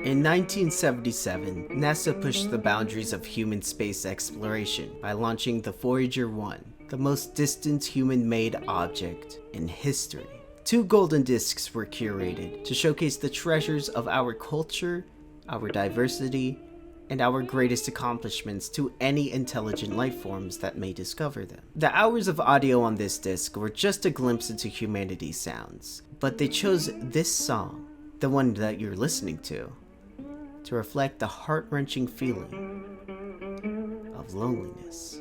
In 1977, NASA pushed the boundaries of human space exploration by launching the Voyager 1, the most distant human-made object in history. 2 golden discs were curated to showcase the treasures of our culture, our diversity, and our greatest accomplishments to any intelligent life forms that may discover them. The hours of audio on this disc were just a glimpse into humanity's sounds, but they chose this song, the one that you're listening to reflect the heart-wrenching feeling of loneliness.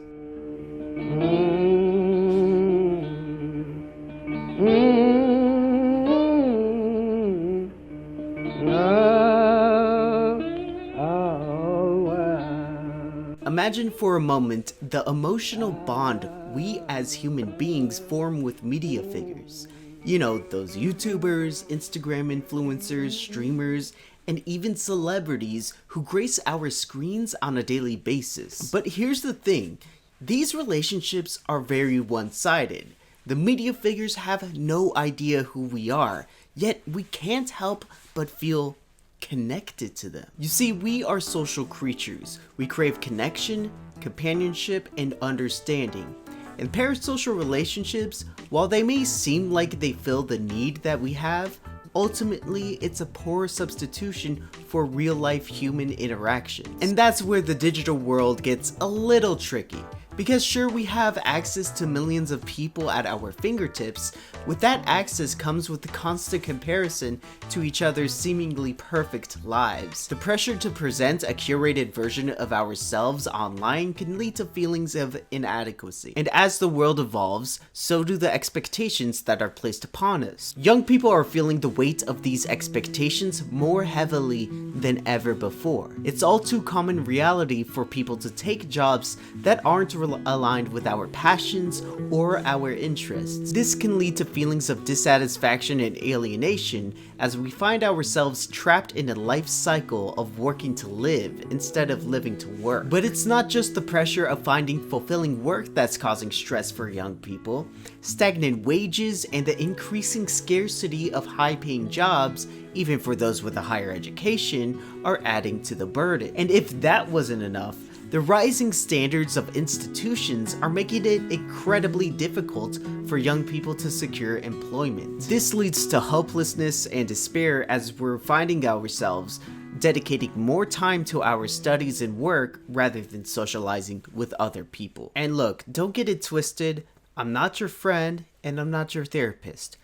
Imagine for a moment the emotional bond we as human beings form with media figures. You know, those YouTubers, Instagram influencers, streamers, and even celebrities who grace our screens on a daily basis. But here's the thing, these relationships are very one-sided. The media figures have no idea who we are, yet we can't help but feel connected to them. You see, we are social creatures. We crave connection, companionship, and understanding. And parasocial relationships, while they may seem like they fill the need that we have, ultimately it's a poor substitution for real-life human interaction. And that's where the digital world gets a little tricky. Because sure, we have access to millions of people at our fingertips, with that access comes with the constant comparison to each other's seemingly perfect lives. The pressure to present a curated version of ourselves online can lead to feelings of inadequacy. And as the world evolves, so do the expectations that are placed upon us. Young people are feeling the weight of these expectations more heavily than ever before. It's all too common reality for people to take jobs that aren't aligned with our passions or our interests. This can lead to feelings of dissatisfaction and alienation as we find ourselves trapped in a life cycle of working to live instead of living to work. But it's not just the pressure of finding fulfilling work that's causing stress for young people. Stagnant wages and the increasing scarcity of high-paying jobs, even for those with a higher education, are adding to the burden. And if that wasn't enough, the rising standards of institutions are making it incredibly difficult for young people to secure employment. This leads to hopelessness and despair as we're finding ourselves dedicating more time to our studies and work rather than socializing with other people. And look, don't get it twisted, I'm not your friend and I'm not your therapist,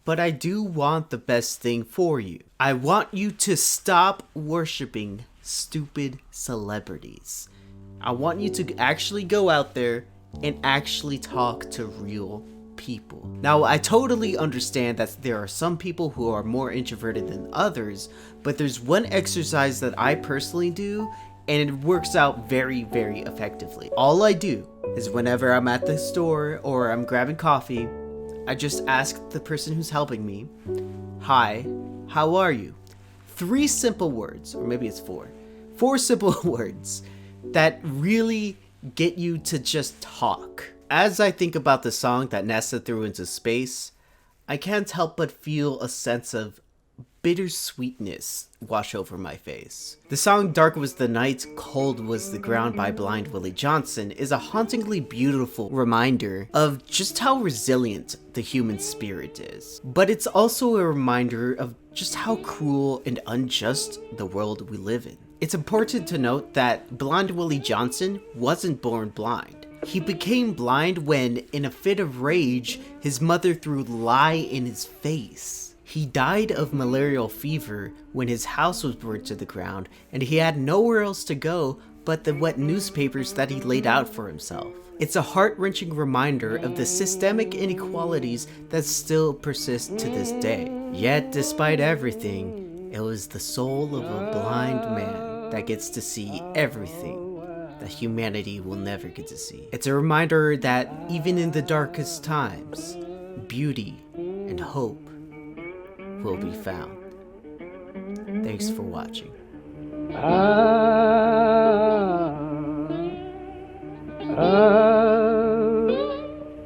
but I do want the best thing for you. I want you to stop worshiping stupid celebrities. I want you to actually go out there and actually talk to real people. Now, I totally understand that there are some people who are more introverted than others, but there's one exercise that I personally do, and it works out very, very effectively. All I do is whenever I'm at the store or I'm grabbing coffee, I just ask the person who's helping me, "Hi, how are you?" 3 simple words, or maybe it's 4. 4 simple words that really get you to just talk. As I think about the song that NASA threw into space, I can't help but feel a sense of bittersweetness wash over my face. The song "Dark Was the Night, Cold Was the Ground" by Blind Willie Johnson is a hauntingly beautiful reminder of just how resilient the human spirit is. But it's also a reminder of just how cruel and unjust the world we live in. It's important to note that Blind Willie Johnson wasn't born blind. He became blind when, in a fit of rage, his mother threw lye in his face. He died of malarial fever when his house was burned to the ground, and he had nowhere else to go but the wet newspapers that he laid out for himself. It's a heart-wrenching reminder of the systemic inequalities that still persist to this day. Yet, despite everything, it was the soul of a blind man that gets to see everything that humanity will never get to see. It's a reminder that even in the darkest times, beauty and hope will be found. Thanks for watching. Ah,